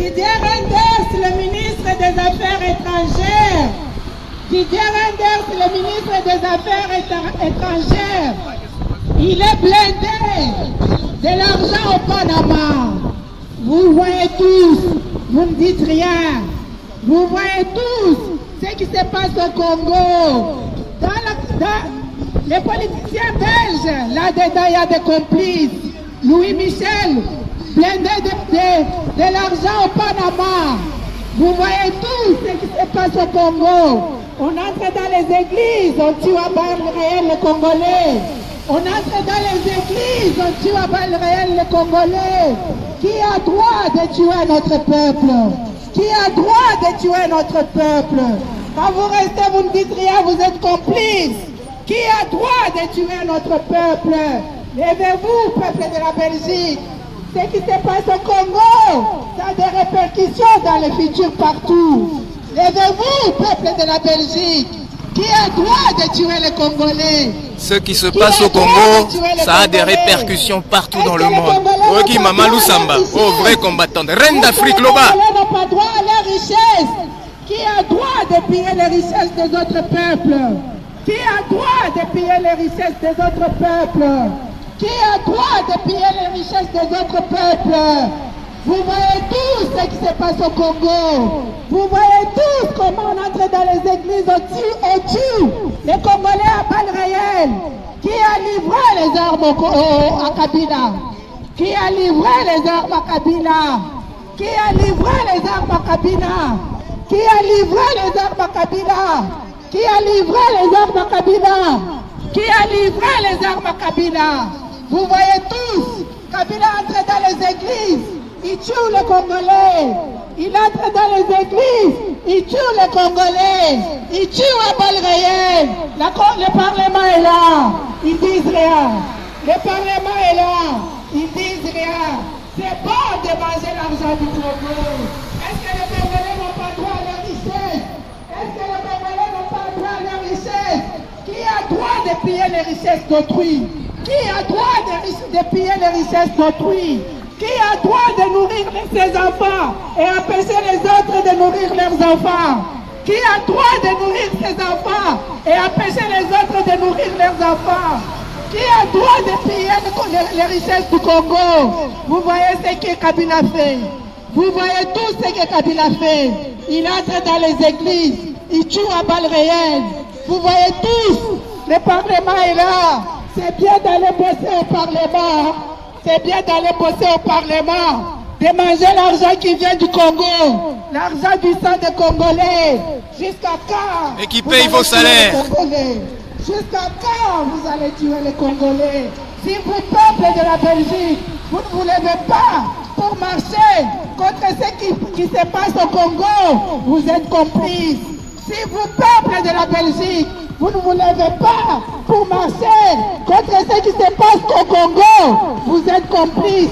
Didier Reynders, le ministre des Affaires étrangères. Didier Reynders, le ministre des Affaires étrangères. Il est blindé de l'argent au Panama. Vous voyez tous, vous ne dites rien. Vous voyez tous ce qui se passe au Congo. Les politiciens belges, là-dedans, il y a des complices. Louis Michel, blindé de l'argent au Panama. Vous voyez tous ce qui se passe au Congo. On entre dans les églises, on tue à balles réelles les Congolais. On entre dans les églises, on tue à balles réelles les Congolais. Qui a droit de tuer notre peuple? Qui a droit de tuer notre peuple? Quand vous restez, vous ne dites rien, vous êtes complices. Qui a droit de tuer notre peuple? Levez-vous, peuple de la Belgique. Ce qui se passe au Congo, ça a des répercussions dans le futur partout. Levez-vous, peuple de la Belgique. Qui a droit de tuer les Congolais? Ce qui se passe au Congo, ça a des répercussions partout dans le monde. Ok, Maman Lusamba, oh vrai combattante, reine d'Afrique, Loba. Les Congolais n'ont pas droit à la richesse. Qui a droit de piller les richesses des autres peuples? Qui a droit de piller les richesses des autres peuples? Qui a droit de piller les richesses des autres peuples? Vous voyez tous ce qui se passe au Congo. Vous voyez tous comment on entre dans les églises, on tue les Congolais à balles réelles. Qui a livré les armes à Kabila? Qui a livré les armes à Kabila? Qui a livré les armes à Kabila? Qui a livré les armes à Kabila? Qui a livré les armes à Kabila? Qui a livré les armes à Kabila? Vous voyez tous, Kabila entre dans les églises. Il tue les Congolais. Il entre dans les églises. Il tue les Congolais. Il tue à balles réelles. Le Parlement est là. Ils disent rien. Le Parlement est là. Ils disent rien. C'est bon de manger l'argent du Congo. Est-ce que les Congolais n'ont pas droit à leur richesse? Est-ce que les Congolais n'ont pas droit à leur richesse? Qui a droit de piller les richesses d'autrui? Qui a droit de piller les richesses d'autrui? Qui a droit de nourrir ses enfants et empêcher les autres de nourrir leurs enfants? Qui a droit de nourrir ses enfants et empêcher les autres de nourrir leurs enfants? Qui a droit de piller les richesses du Congo? Vous voyez ce que Kabila fait. Vous voyez tout ce que Kabila fait. Il entre dans les églises, il tue à balles réelles. Vous voyez tous, le Parlement est là. C'est bien d'aller bosser au Parlement. C'est bien d'aller bosser au Parlement, de manger l'argent qui vient du Congo, l'argent du sang des Congolais. Jusqu'à quand? Et qui paye vos salaires? Jusqu'à quand vous allez tuer les Congolais? Si vous, peuple de la Belgique, vous ne vous levez pas pour marcher contre ce qui se passe au Congo, vous êtes complices. Si vous, peuple de la Belgique, vous ne vous levez pas pour marcher contre ce qui se passe au Congo, vous êtes complices.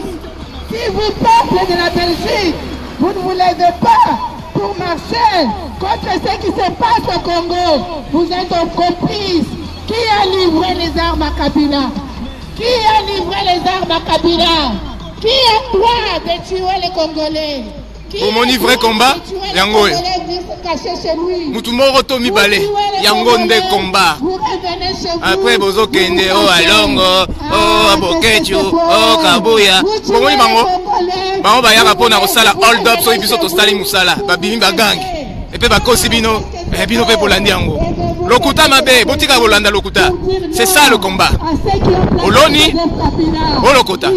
Si vous, peuple de la Belgique, vous ne vous levez pas pour marcher contre ce qui se passe au Congo, vous êtes complices. Qui a livré les armes à Kabila? Qui a livré les armes à Kabila? Qui a droit de tuer les Congolais? Pour mon vrai combat, yango mutumoro to mibale yango nde combat. Après bozo kende o alongo o abokechu o kabuya bomoni bango bayaka pona kosala hold up so biso to stali musala babimi bagangi epe bakosi bino bino pe bolandi yango lokuta mabe botika bolanda lokuta. C'est ça le combat. Oloni olokota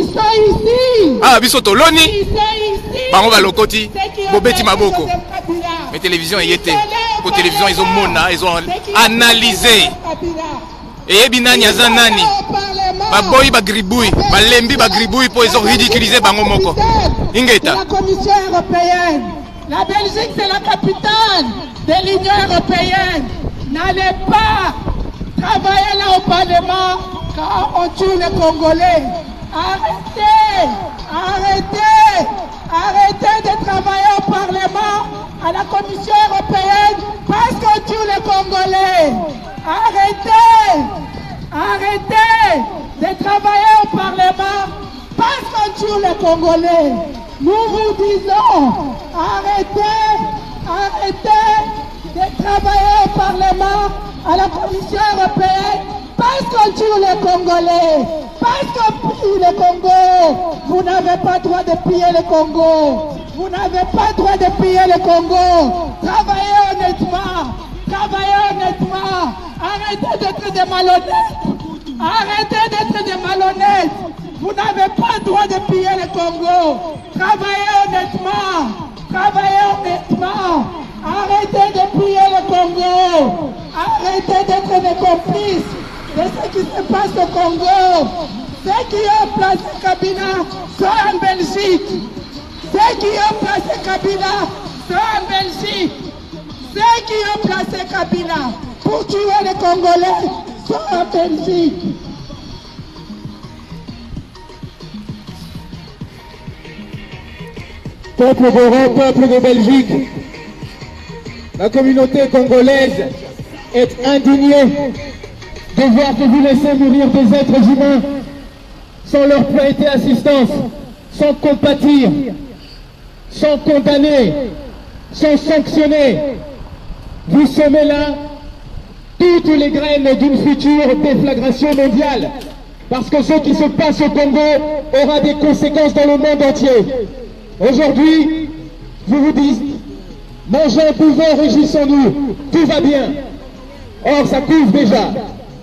ah biso to loni bango balokoti bobeti maboko. Mais télévision y était. Pour télévision ils ont mona, ils ont analysé. Et binani azanani. Baboyi bagriboui, balembi bagriboui pour ils ont ridiculisé bango moko. Ingeta. La Commission européenne. La Belgique c'est la capitale de l'Union européenne. N'allez pas travailler là au Parlement quand on tue les Congolais. Arrêtez, arrêtez, arrêtez de travailler au Parlement, à la Commission européenne, parce qu'on tue les Congolais. Arrêtez, arrêtez de travailler au Parlement, parce qu'on tue les Congolais. Nous vous disons, arrêtez de travailler au Parlement, à la Commission européenne, parce qu'on tue les Congolais, parce qu'on pille le Congo. Vous n'avez pas le droit de piller le Congo. Vous n'avez pas le droit de piller le Congo. Travaillez honnêtement. Travaillez honnêtement. Arrêtez d'être des malhonnêtes. Arrêtez d'être des malhonnêtes. Vous n'avez pas le droit de piller le Congo. Travaillez honnêtement. Travaillez honnêtement. Arrêtez de piller le Congo. Arrêtez d'être des complices de ce qui se passe au Congo. Ceux qui ont placé Kabila sont en Belgique. Ceux qui ont placé Kabila sont en Belgique. Ceux qui ont placé Kabila pour tuer les Congolais sont en Belgique. Peuple d'Europe, peuple de Belgique, la communauté congolaise est indignée de voir que vous laissez mourir des êtres humains sans leur prêter assistance, sans compatir, sans condamner, sans sanctionner. Vous semez là toutes les graines d'une future déflagration mondiale, parce que ce qui se passe au Congo aura des conséquences dans le monde entier. Aujourd'hui, vous vous dites, mangeons, buvons, réjouissons-nous, tout va bien. Or, ça couvre déjà.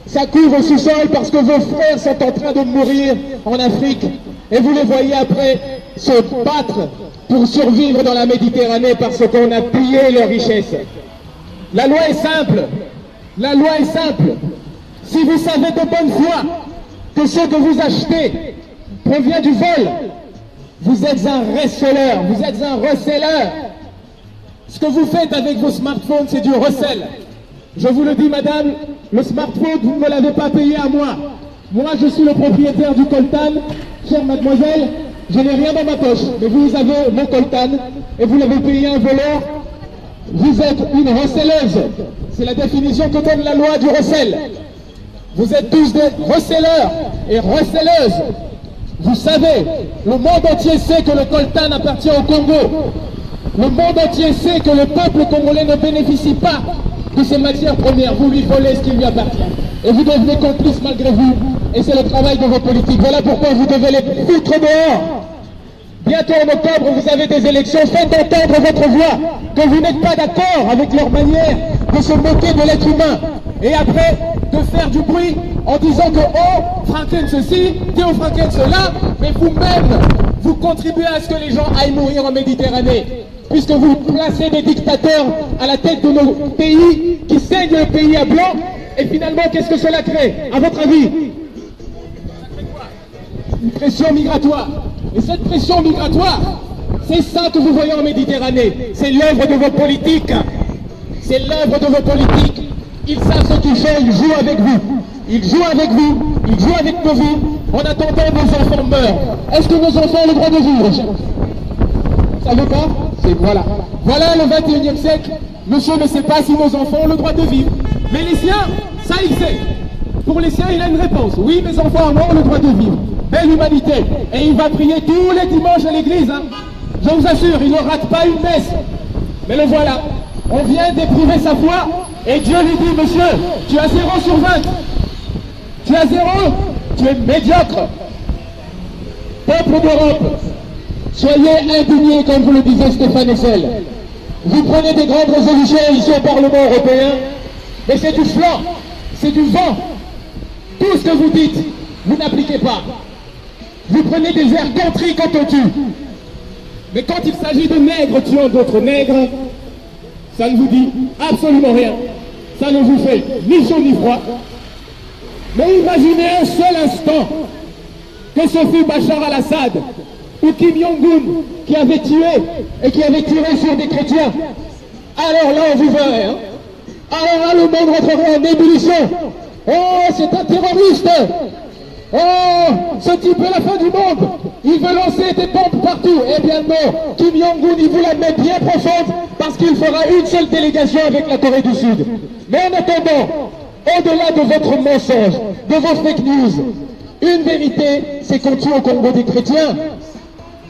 Ça couvre au sous-sol parce que vos frères sont en train de mourir en Afrique. Et vous les voyez après se battre pour survivre dans la Méditerranée parce qu'on a pillé leurs richesses. La loi est simple. La loi est simple. Si vous savez de bonne foi que ce que vous achetez provient du vol, vous êtes un receleur, vous êtes un receleur. Ce que vous faites avec vos smartphones, c'est du recel. Je vous le dis, madame, le smartphone, vous ne me l'avez pas payé à moi. Moi, je suis le propriétaire du coltan. Chère mademoiselle, je n'ai rien dans ma poche, mais vous avez mon coltan et vous l'avez payé un voleur. Vous êtes une receleuse. C'est la définition que donne la loi du recel. Vous êtes tous des receleurs et receleuses. Vous savez, le monde entier sait que le coltan appartient au Congo. Le monde entier sait que le peuple congolais ne bénéficie pas de ces matières premières. Vous lui volez ce qui lui appartient. Et vous devenez complice malgré vous. Et c'est le travail de vos politiques. Voilà pourquoi vous devez les foutre dehors. Bientôt en octobre, vous avez des élections. Faites entendre votre voix, que vous n'êtes pas d'accord avec leur manière de se moquer de l'être humain. Et après, de faire du bruit en disant que oh, Franken ceci, Théo Franken cela, mais vous-même, vous contribuez à ce que les gens aillent mourir en Méditerranée. Puisque vous placez des dictateurs à la tête de nos pays qui saignent le pays à blanc. Et finalement, qu'est-ce que cela crée, à votre avis? Une pression migratoire. Et cette pression migratoire, c'est ça que vous voyez en Méditerranée. C'est l'œuvre de vos politiques. C'est l'œuvre de vos politiques. Ils savent ce qu'ils font, ils jouent avec vous. Ils jouent avec vous, ils jouent avec nos vies. En attendant, nos enfants meurent. Est-ce que nos enfants ont le droit de vivre, chers enfants? Vous savez pas? Voilà. Voilà le 21e siècle. Monsieur ne sait pas si nos enfants ont le droit de vivre. Mais les siens, ça il sait. Pour les siens, il a une réponse. Oui, mes enfants ont le droit de vivre. Belle humanité. Et il va prier tous les dimanches à l'église. Hein. Je vous assure, il ne rate pas une messe. Mais le voilà. On vient d'éprouver sa foi. Et Dieu lui dit, monsieur, tu as 0 sur 20. Tu as 0. Tu es médiocre. Peuple d'Europe, soyez indignés, comme vous le disait Stéphane Hessel. Vous prenez des grandes résolutions ici au Parlement européen, mais c'est du flanc, c'est du vent. Tout ce que vous dites, vous n'appliquez pas. Vous prenez des airs gantris quand on tue. Mais quand il s'agit de nègres tuant d'autres nègres, ça ne vous dit absolument rien. Ça ne vous fait ni chaud ni froid. Mais imaginez un seul instant que ce fut Bachar al-Assad ou Kim Jong-un qui avait tué et qui avait tiré sur des chrétiens. Alors là, on vous verrait. Hein. Alors là, le monde rentrerait en ébullition. Oh, c'est un terroriste. Oh, ce type est la fin du monde. Il veut lancer des bombes partout. Eh bien non, Kim Jong-un, il vous la met bien profonde parce qu'il fera une seule délégation avec la Corée du Sud. Mais en attendant, au-delà de votre mensonge, de vos fake news, une vérité, c'est qu'on tue au Congo des chrétiens.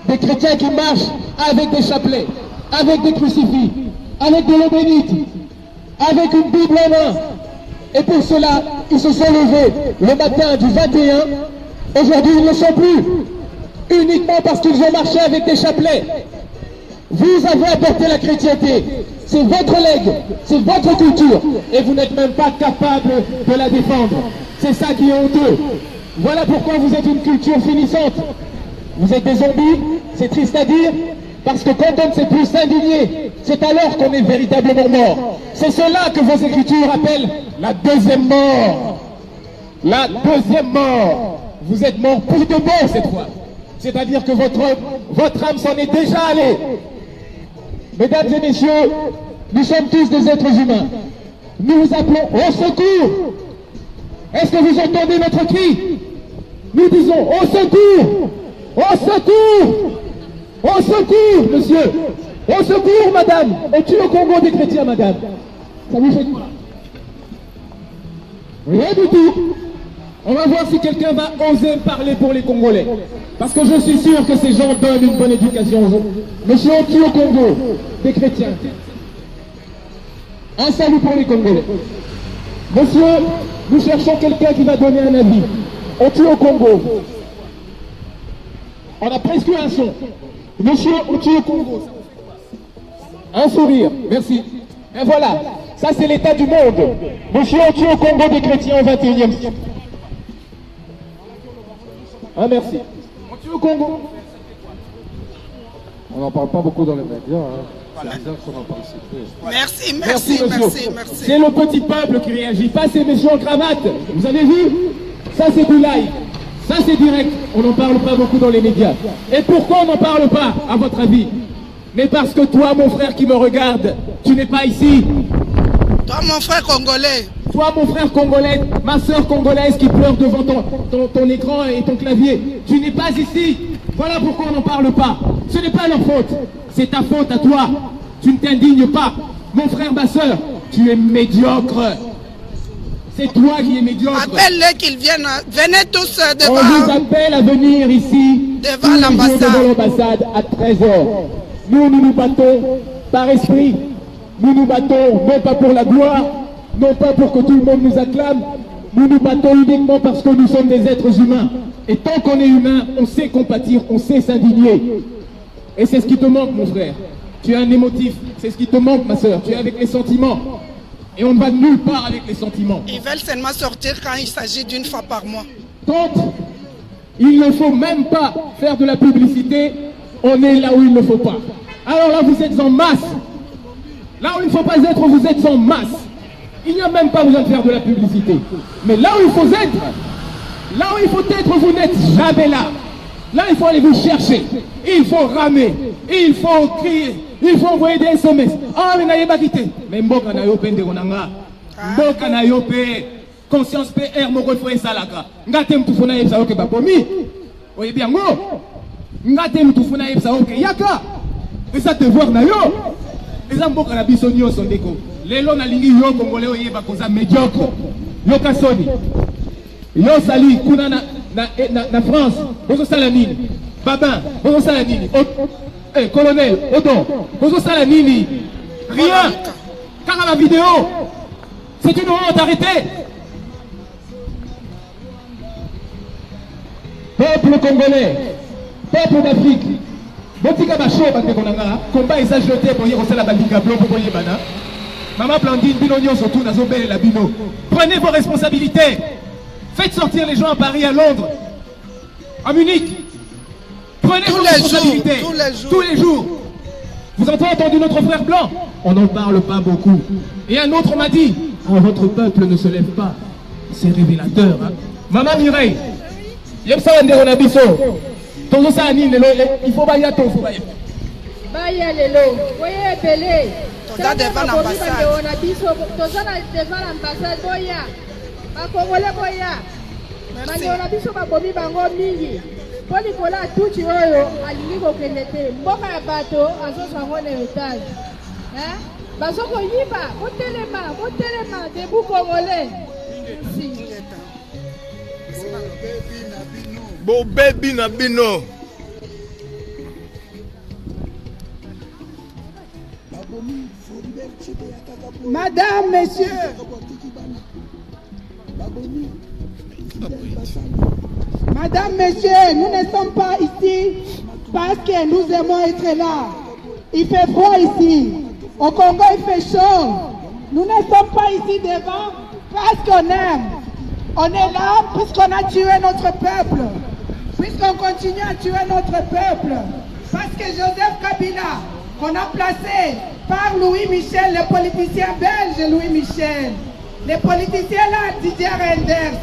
des chrétiens qui marchent avec des chapelets, avec des crucifix, avec de l'eau bénite, avec une Bible en main. Et pour cela, ils se sont levés le matin du 21. Aujourd'hui, ils ne le sont plus. Uniquement parce qu'ils ont marché avec des chapelets. Vous avez apporté la chrétienté. C'est votre legs, c'est votre culture. Et vous n'êtes même pas capable de la défendre. C'est ça qui est honteux. Voilà pourquoi vous êtes une culture finissante. Vous êtes des zombies, c'est triste à dire, parce que quand on ne sait plus s'indigner, c'est alors qu'on est véritablement mort. C'est cela que vos écritures appellent la deuxième mort. La deuxième mort. Vous êtes mort pour de bon cette fois. C'est-à-dire que votre âme s'en est déjà allée. Mesdames et messieurs, nous sommes tous des êtres humains. Nous vous appelons au secours. Est-ce que vous entendez notre cri? Nous disons au secours. Au secours! Au secours, monsieur! Au secours, madame! On tue au Congo des chrétiens, madame! Ça vous fait quoi? Rien du tout! On va voir si quelqu'un va oser parler pour les Congolais. Parce que je suis sûr que ces gens donnent une bonne éducation aux autres. Monsieur, on tue au Congo des chrétiens. Un salut pour les Congolais. Monsieur, nous cherchons quelqu'un qui va donner un avis. On tue au Congo. On a presque eu un son. Monsieur, on tue au Congo. Un sourire, merci. Et voilà, ça c'est l'état du monde. Monsieur, on tue au Congo des chrétiens au 21e siècle. Ah, merci. On tue au Congo. On n'en parle pas beaucoup dans les médias. Merci, merci, merci. C'est le petit peuple qui réagit, pas ces messieurs en cravate. Vous avez vu? Ça c'est du live. Ça c'est direct, on n'en parle pas beaucoup dans les médias. Et pourquoi on n'en parle pas, à votre avis? Mais parce que toi, mon frère qui me regarde, tu n'es pas ici. Toi, mon frère congolais. Toi, mon frère congolais, ma soeur congolaise qui pleure devant ton écran et ton clavier, tu n'es pas ici. Voilà pourquoi on n'en parle pas. Ce n'est pas leur faute, c'est ta faute à toi. Tu ne t'indignes pas. Mon frère, ma soeur, tu es médiocre. C'est toi qui es médiocre. Appelle-les qu'ils viennent. Venez tous devant. On vous appelle à venir ici. Devant l'ambassade. À 13h. Nous nous battons par esprit. Nous nous battons non pas pour la gloire, non pas pour que tout le monde nous acclame. Nous nous battons uniquement parce que nous sommes des êtres humains. Et tant qu'on est humain, on sait compatir, on sait s'indigner. Et c'est ce qui te manque, mon frère. Tu es un émotif. C'est ce qui te manque, ma soeur. Tu es avec les sentiments. Et on ne va nulle part avec les sentiments. Ils veulent seulement sortir quand il s'agit d'une fois par mois. Quand il ne faut même pas faire de la publicité, on est là où il ne faut pas. Alors là, vous êtes en masse. Là où il ne faut pas être, vous êtes en masse. Il n'y a même pas besoin de faire de la publicité. Mais là où il faut être, là où il faut être, vous n'êtes jamais là. Là, il faut aller vous chercher. Il faut ramer. Il faut crier. Il faut envoyer des SMS. Ah, mais n'ayez pas quitté. Mais mboka na yo pende konanga. Mboka na yo pe. Conscience PR moko faut esalaka. Ngate mtufuna yebsa oke bakomi. Oye bien ngo. Ngate mtufuna yebsa oke yaka. Et ça devoir na yo. Les mboka na biso nyonso ndeko. Lelo na lingi yo Congolais oyeba koza médiocre. Yo kasoni. Yo sali kuna na France. Bozo salanini. Babin, bozo salanini. Colonel, Odon, bozo salanini. Rien. Car à la vidéo, c'est une honte, arrêtez. Peuple congolais, peuple d'Afrique, botika bacho bande konanga, combat esa jeté pour yéro la balika blanc pour yebana. Maman Blandine, binonio surtout nazo belle la bino. Prenez vos responsabilités. Faites sortir les gens à Paris, à Londres, à Munich. Prenez vos responsabilités. Tous les jours. Vous avez entendu notre frère blanc? On n'en parle pas beaucoup. Et un autre m'a dit, oh, votre peuple ne se lève pas. C'est révélateur. Hein? Maman Mireille, il faut pas dire il faut pas y aller. Baya lelo, voyez belé. Toza devant l'ambassade. Toza devant l'ambassade boya. Ba Congolais boya. Manje ona biso ba bomi bango mingi. Poli kola tuti oyo alingi kokende te. Mboka ya bato azosango na otage. Hein? Bazoko yiba, botelema debout Congolais. Merci. Bo baby na bino. Madame, messieurs, Madame, messieurs, nous ne sommes pas ici parce que nous aimons être là. Il fait froid ici. Au Congo, il fait chaud. Nous ne sommes pas ici devant parce qu'on aime. On est là puisqu'on a tué notre peuple. Puisqu'on continue à tuer notre peuple. Parce que Joseph Kabila, qu'on a placé par Louis Michel, le politicien belge Louis Michel, les politiciens là, Didier Reynders,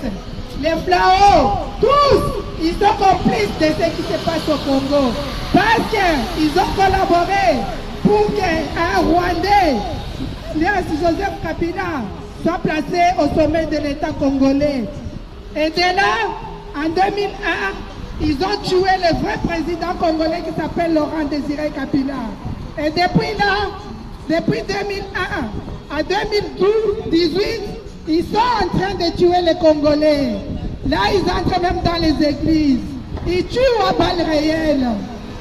les Flao, tous, ils sont complices de ce qui se passe au Congo. Parce qu'ils ont collaboré pour qu'un Rwandais, Joseph Kabila, soit placé au sommet de l'État congolais. Et de là, en 2001, ils ont tué le vrai président congolais qui s'appelle Laurent Désiré Kabila. Et depuis là, depuis 2001 à 2018, ils sont en train de tuer les Congolais. Là, ils entrent même dans les églises. Ils tuent à balles réelles.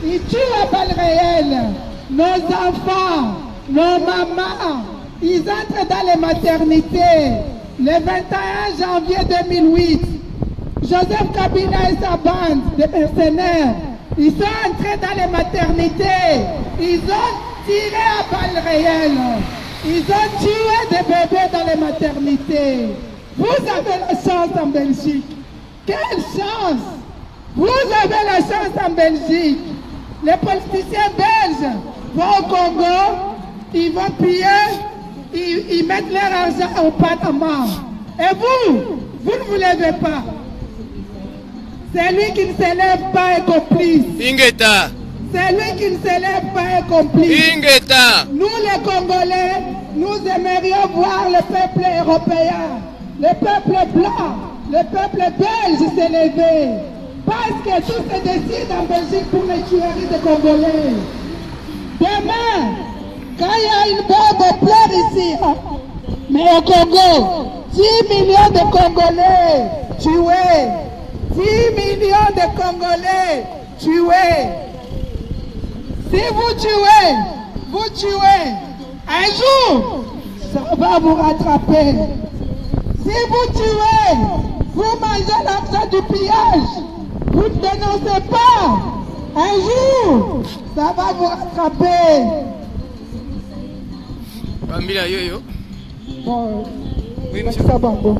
Ils tuent à balles réelles. Nos enfants, nos mamans, ils entrent dans les maternités. Le 21 janvier 2008, Joseph Kabila et sa bande de mercenaires, ils sont entrés dans les maternités. Ils ont tiré à balles réelles. Ils ont tué des bébés dans les maternités. Vous avez la chance en Belgique. Quelle chance! Vous avez la chance en Belgique. Les politiciens belges vont au Congo, ils vont piller, ils mettent leur argent au Panama. Et vous ne vous levez pas. Celui qui ne s'élève pas est complice. Ingeta. Celui qui ne s'élève pas est complice. Ingeta. Nous les Congolais, nous aimerions voir le peuple européen, le peuple blanc, le peuple belge s'élever. Parce que tout se décide en Belgique pour les tueries des Congolais. Demain, quand il y a une bombe, on pleure ici. Mais au Congo, 10 millions de Congolais tués. 10 millions de Congolais tués. Si vous tuez, un jour, ça va vous rattraper. Si vous tuez, vous mangez l'argent du pillage. Vous ne dénoncez pas. Un jour, ça va vous rattraper. Bambila Yoyo. Bon, oui, monsieur. Ça va, bon.